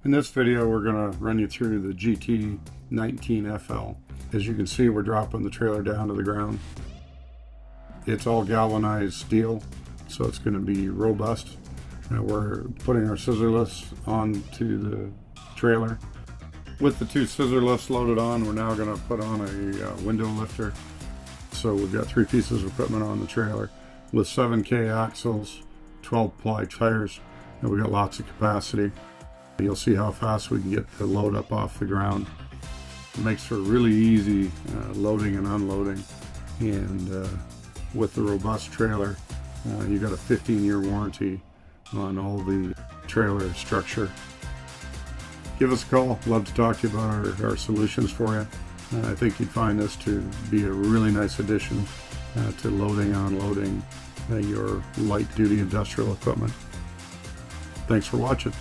In this video, we're going to run you through the GT19FL. As you can see, we're dropping the trailer down to the ground. It's all galvanized steel, so it's going to be robust. We're putting our scissor lifts onto the trailer. With the two scissor lifts loaded on, we're now going to put on a window lifter. So we've got 3 pieces of equipment on the trailer with 7K axles, 12-ply tires, and we've got lots of capacity. You'll see how fast we can get the load up off the ground. It makes for really easy loading and unloading. And with the robust trailer, you got a 15-year warranty on all the trailer structure. Give us a call. Love to talk to you about our solutions for you. I think you'd find this to be a really nice addition to loading and unloading your light-duty industrial equipment. Thanks for watching.